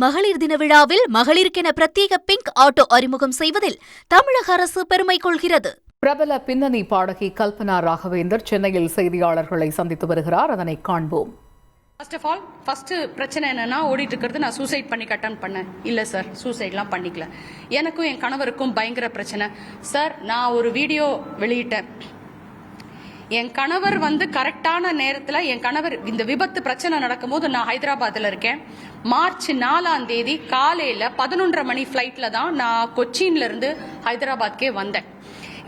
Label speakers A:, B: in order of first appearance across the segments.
A: மகளிர் தின விழாவில் மகளிருக்கென பிரத்யேக பிங்க் ஆட்டோ அறிமுகம் செய்வதில் தமிழக அரசு பெருமை கொள்கிறது.
B: பிரபல பின்னணி பாடகி கல்பனா ராகவேந்தர் சென்னையில் செய்தியாளர்களை சந்தித்து வருகிறார். அதனை காண்போம்.
C: ஃபர்ஸ்ட் பிரச்சனை என்னன்னா, ஓடிட்டு இருக்கிறது நான் சூசைட் பண்ணி அட்டன் பண்ணேன். இல்ல சார், சூசைட்லாம் பண்ணிக்கல. எனக்கும் என் கணவருக்கும் பயங்கர பிரச்சனை சார். நான் ஒரு வீடியோ வெளியிட்டேன். என் கணவர் கரெக்டான நேரத்தில், என் கணவர் இந்த விபத்து பிரச்சனை நடக்கும்போது நான் ஹைதராபாத்தில் இருக்கேன். மார்ச் 4ஆம் தேதி காலையில் 11:30 மணி ஃப்ளைட்டில் தான் நான் கொச்சின்ல இருந்து ஹைதராபாத்கே வந்தேன்.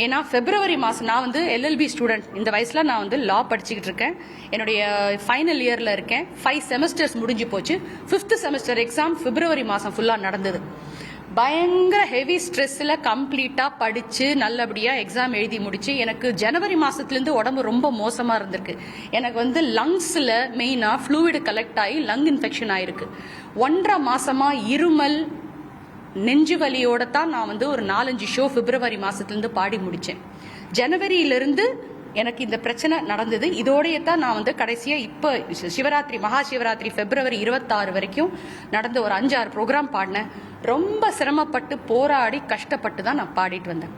C: ஏன்னா பிப்ரவரி மாதம் நான் LLB ஸ்டூடெண்ட். இந்த வயசில் நான் லா படிச்சுக்கிட்டு இருக்கேன். என்னுடைய ஃபைனல் இயரில் இருக்கேன். 5 செமஸ்டர்ஸ் முடிஞ்சு போச்சு. 5th செமஸ்டர் எக்ஸாம் பிப்ரவரி மாதம் ஃபுல்லாக நடந்தது. பயங்கர ஹெவி ஸ்ட்ரெஸ்ல கம்ப்ளீட்டா படிச்சு நல்லபடியா எக்ஸாம் எழுதி முடிச்சு எனக்கு ஜனவரி மாசத்துலேருந்து உடம்பு ரொம்ப மோசமா இருந்திருக்கு. எனக்கு லங்ஸ்ல மெயினா ஃப்ளூயிட் கலெக்ட் ஆகி லங் இன்ஃபெக்ஷன் ஆயிருக்கு. 1.5 மாசமா இருமல் நெஞ்சு வலியோட தான் நான் ஒரு 4-5 ஷோ பிப்ரவரி மாசத்துலேருந்து பாடி முடிச்சேன். ஜனவரியிலிருந்து எனக்கு இந்த பிரச்சனை நடந்தது. இதோடைய தான் நான் கடைசியா இப்ப சிவராத்திரி, மகா சிவராத்திரி பிப்ரவரி 26 வரைக்கும் நடந்த ஒரு 5-6 ப்ரோக்ராம் பாடினேன். ரொம்ப சிரமப்பட்டு போராடி கஷ்டப்பட்டு தான் நான் பாடிட்டு வந்தேன்.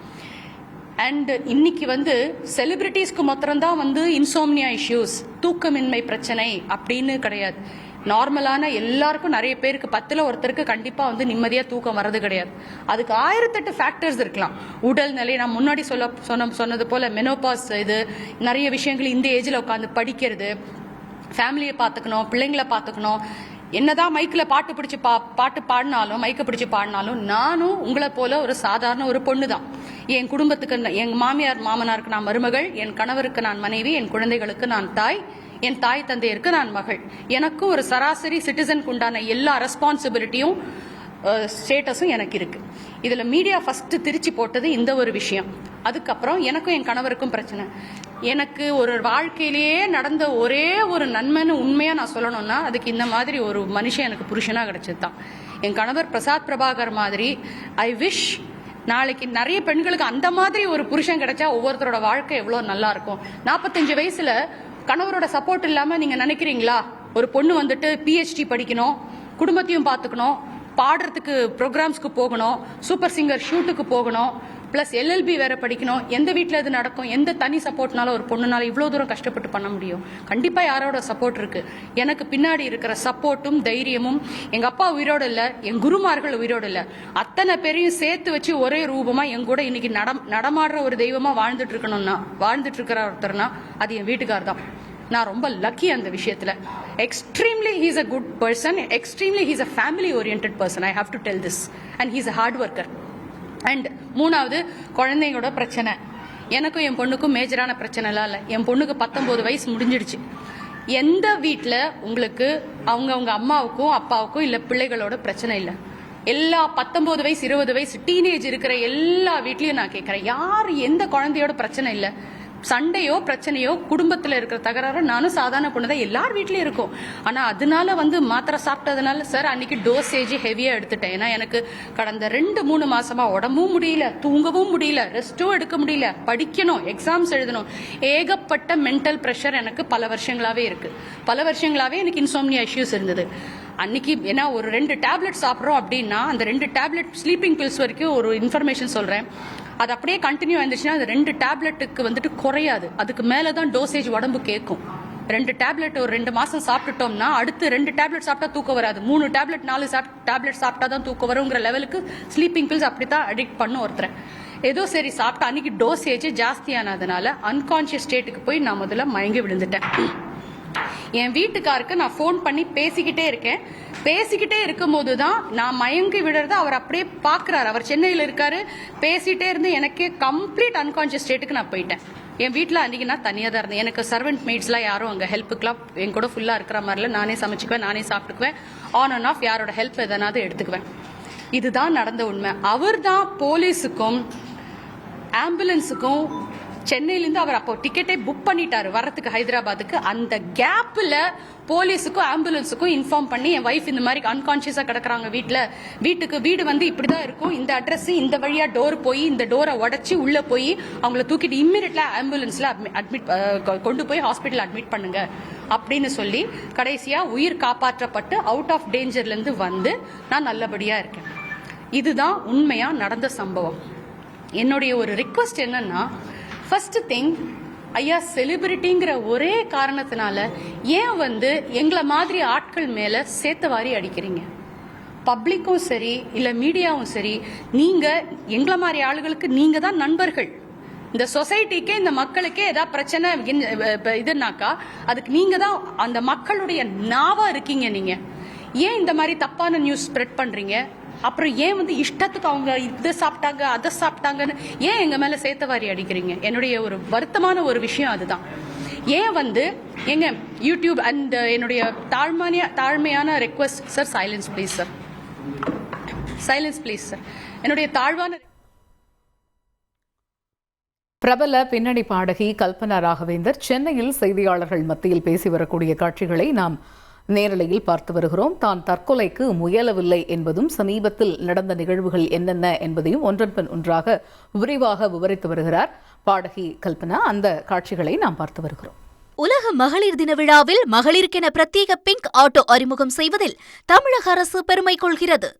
C: அண்ட் இன்னைக்கு செலிபிரிட்டிஸ்க்கு மாத்திரம்தான் இன்சோம்னியா இஷ்யூஸ், தூக்கமின்மை பிரச்சனை அப்படின்னு கிடையாது. நார்மலான எல்லாருக்கும், நிறைய பேருக்கு 10ல் ஒருத்தருக்கு கண்டிப்பா நிம்மதியா தூக்கம் வர்றது கிடையாது. அதுக்கு 1008 ஃபேக்டர்ஸ் இருக்கலாம். உடல் நிலை, நான் முன்னாடி சொன்னது போல மெனோபாஸ், இது நிறைய விஷயங்கள், இந்த ஏஜ்ல உட்காந்து படிக்கிறது, ஃபேமிலியை பார்த்துக்கணும், பிள்ளைங்களை பார்த்துக்கணும். என்னதான் மைக்கில் பாட்டு பாடினாலும், மைக்க பிடிச்சு பாடினாலும், நானும் உங்களை போல ஒரு சாதாரண ஒரு பொண்ணு தான். என் குடும்பத்துக்கு, என் மாமியார் மாமனாருக்கு நான் மருமகள், என் கணவருக்கு நான் மனைவி, என் குழந்தைகளுக்கு நான் தாய், என் தாய் தந்தையருக்கு நான் மகள். எனக்கும் ஒரு சராசரி சிட்டிசனுக்கு உண்டான எல்லா ரெஸ்பான்சிபிலிட்டியும் ஸ்டேட்டஸும் எனக்கு இருக்கு. இதுல மீடியா ஃபர்ஸ்ட் திருச்சி போட்டது இந்த ஒரு விஷயம். அதுக்கப்புறம் எனக்கும் என் கணவருக்கும் பிரச்சனை. எனக்கு ஒரு வாழ்க்கையிலேயே நடந்த ஒரே ஒரு நன்மைன்னு உண்மையா நான் சொல்லணும்னா, அதுக்கு இந்த மாதிரி ஒரு மனுஷன் எனக்கு புருஷனா கிடைச்சது தான். என் கணவர் பிரசாத் பிரபாகர் மாதிரி. ஐ விஷ் நாளைக்கு நிறைய பெண்களுக்கு அந்த மாதிரி ஒரு புருஷன் கிடைச்சா ஒவ்வொருத்தரோட வாழ்க்கை எவ்வளவு நல்லா இருக்கும். 45 வயசுல கணவரோட சப்போர்ட் இல்லாம நீங்க நினைக்கிறீங்களா? ஒரு பொண்ணு PhD படிக்கணும், குடும்பத்தையும் பார்த்துக்கணும், பாடுறதுக்கு ப்ரோக்ராம்ஸ்க்கு போகணும், சூப்பர் சிங்கர் ஷூட்டுக்கு போகணும், பிளஸ் LLB வேற படிக்கணும். எந்த வீட்டில் இது நடக்கும்? எந்த தனி சப்போர்ட்னால ஒரு பொண்ணுனால இவ்வளோ தூரம் கஷ்டப்பட்டு பண்ண முடியும்? கண்டிப்பா யாரோட சப்போர்ட் இருக்கு. எனக்கு பின்னாடி இருக்கிற சப்போர்ட்டும் தைரியமும், எங்க அப்பா உயிரோடு இல்லை, என் குருமார்கள் உயிரோடு இல்லை, அத்தனை பேரையும் சேர்த்து வச்சு ஒரே ரூபமா என் கூட இன்னைக்கு நடமாடுற ஒரு தெய்வமா வாழ்ந்துட்டு இருக்கிற ஒருத்தர்னா அது என் வீட்டுக்கார் தான். நான் ரொம்ப லக்கி அந்த விஷயத்துல. Extremely he's a good person, extremely he's a family oriented person. I have to tell this. And he's a hard worker. And 3வது குழந்தைங்களோட பிரச்சனை. எனக்கும் என் பொண்ணுக்கும் மேஜரான பிரச்சனைலாம் இல்லை. என் பொண்ணுக்கு 19 வயசு முடிஞ்சிடுச்சு. எந்த வீட்டில் உங்களுக்கு அவங்க அம்மாவுக்கும் அப்பாவுக்கும் இல்லை பிள்ளைகளோட பிரச்சனை இல்லை? எல்லா 19 வயசு 20 வயசு டீனேஜ் இருக்கிற எல்லா வீட்லயும் நான் கேட்கிறேன், யார் எந்த குழந்தையோட பிரச்சனை இல்லை? சண்டையோ பிரச்சனையோ, குடும்பத்தில் இருக்கிற தகராறு, நானும் சாதாரண பொண்ணுதான், எல்லார் வீட்லயும் இருக்கும். ஆனா அதனால மாத்திரை சாப்பிட்டதுனால சார் அன்னைக்கு டோசேஜ் ஹெவியா எடுத்துட்டேன். ஏன்னா எனக்கு கடந்த 2-3 மாசமா உடம்பும் முடியல, தூங்கவும் முடியல, ரெஸ்டும் எடுக்க முடியல, படிக்கணும், எக்ஸாம்ஸ் எழுதணும், ஏகப்பட்ட மென்டல் ப்ரெஷர் எனக்கு பல வருஷங்களாவே இருக்கு. பல வருஷங்களாவே எனக்கு இன்சோம்னியா இஷ்யூஸ் இருந்தது. அன்னைக்கு ஏன்னா ஒரு 2 டேப்லெட் சாப்பிட்றோம் அப்படின்னா, அந்த 2 டேப்லெட் ஸ்லீப்பிங் பில்ஸ் வரைக்கும் ஒரு இன்ஃபர்மேஷன் சொல்றேன், அது அப்படியே கண்டினியூ ஆயிருந்துச்சுன்னா அது 2 டேப்லெட்டுக்கு குறையாது. அதுக்கு மேலதான் டோசேஜ் உடம்பு கேட்கும். 2 டேப்லெட் ஒரு 2 மாசம் சாப்பிட்டுட்டோம்னா அடுத்து 2 டேப்லெட் சாப்பிட்டா தூக்கம் வராது. 3 டேப்லெட் 4 டேப்லெட் சாப்பிட்டா தான் தூக்கம் வருங்கிற லெவலுக்கு ஸ்லீப்பிங் பில்ஸ் அப்படித்தான் அடிக்ட் பண்ண ஒருத்தர். ஏதோ சரி சாப்பிட்டா அன்னைக்கு டோசேஜ் ஜாஸ்தியானதுனால அன்கான்சியஸ் ஸ்டேட்டுக்கு போய் நான் முதல்ல மயங்கி விழுந்துட்டேன். என் வீட்டுக்காருக்கு நான் ஃபோன் பண்ணி பேசிக்கிட்டே இருக்கேன். பேசிக்கிட்டே இருக்கும் போதுதான் நான் மயங்கி விடுறத அவர் அப்படியே பாக்குறாரு. அவர் சென்னையில் இருக்காரு. பேசிட்டே இருந்து எனக்கே கம்ப்ளீட் அன்கான்சியஸ் ஸ்டேட்டுக்கு நான் போயிட்டேன். என் வீட்டில் அன்னைக்கு நான் தனியாக தான் இருந்தேன். எனக்கு சர்வெண்ட் மெய்ட்ஸ்லாம் யாரும் அங்கே ஹெல்ப்புக்கெல்லாம் என் கூட ஃபுல்லாக இருக்கிற மாதிரில, நானே சமைச்சுக்குவேன், நானே சாப்பிட்டுக்குவேன், ஆன் அண்ட் ஆஃப் யாரோட ஹெல்ப் எதனாவது எடுத்துக்குவேன். இதுதான் நடந்த உண்மை. அவர் தான் போலீஸுக்கும் ஆம்புலன்ஸுக்கும் சென்னையிலேருந்து அவர் அப்போ டிக்கெட்டே புக் பண்ணிட்டாரு வர்றதுக்கு ஹைதராபாத்துக்கு. அந்த கேப்ல போலீஸுக்கும் ஆம்புலன்ஸுக்கும் இன்ஃபார்ம் பண்ணி, என் வைஃப் இந்த மாதிரி அன்கான்சியஸா கிடக்குறாங்க வீட்டுக்கு வீடு இப்படிதான் இருக்கும், இந்த அட்ரஸ், இந்த வழியா டோர் போய் இந்த டோரை உடைச்சி உள்ள போய் அவங்கள தூக்கிட்டு இம்மிடியட்லா ஆம்புலன்ஸ்ல கொண்டு போய் ஹாஸ்பிட்டல் அட்மிட் பண்ணுங்க அப்படின்னு சொல்லி கடைசியா உயிர் காப்பாற்றப்பட்டு அவுட் ஆஃப் டேஞ்சர்லேருந்து வந்து நான் நல்லபடியா இருக்கேன். இதுதான் உண்மையா நடந்த சம்பவம். என்னுடைய ஒரு ரிக்வெஸ்ட் என்னன்னா, ஃபர்ஸ்ட் திங், ஐயா செலிபிரிட்டிங்கிற ஒரே காரணத்தினால ஏன் வந்து எங்களை மாதிரி ஆட்கள் மேல சேத்தவாரி அடிக்கிறீங்க? பப்ளிக்கும் சரி இல்ல மீடியாவும் சரி, நீங்க எங்களை மாதிரி ஆளுகளுக்கு நீங்க தான் நண்பர்கள். இந்த சொசைட்டிக்கே இந்த மக்களுக்கே ஏதாவது பிரச்சனை இதுனாக்கா அதுக்கு நீங்க தான் அந்த மக்களுடைய நாவா இருக்கீங்க. நீங்க ஏன் இந்த மாதிரி தப்பான நியூஸ் ஸ்ப்ரெட் பண்றீங்க? அப்புறம் ஏன் வந்து இஷ்டத்துக்கு அவங்க இதை சாப்பிட்டாங்க அதை சாப்பிட்டாங்கன்னு ஏன் எங்க மேல சேத்தவாரி அடிக்கிறீங்க? என்னுடைய ஒரு வருத்தமான ஒரு விஷயம் அதுதான். ஏன் வந்து எங்க யூடியூப் அண்ட் என்னுடைய தாழ்மையான request sir, silence please sir, silence please sir. என்னுடைய தாழ்வான
B: பிரபல பின்னணி பாடகி கல்பனா ராகவேந்தர் சென்னையில் செய்தியாளர்கள் மத்தியில் பேசி வரக்கூடிய காட்சிகளை நாம் நேரலையில் பார்த்து வருகிறோம். தான் தற்கொலைக்கு முயலவில்லை என்பதும் சமீபத்தில் நடந்த நிகழ்வுகள் என்னென்ன என்பதையும் ஒன்றன் பின் ஒன்றாக விரிவாக விவரித்து வருகிறார் பாடகி கல்பனா. அந்த காட்சிகளை நாம் பார்த்து வருகிறோம்.
A: உலக மகளிர் தின விழாவில் மகளிருக்கென பிரத்யேக பிங்க் ஆட்டோ அறிமுகம் செய்வதில் தமிழக அரசு பெருமை கொள்கிறது.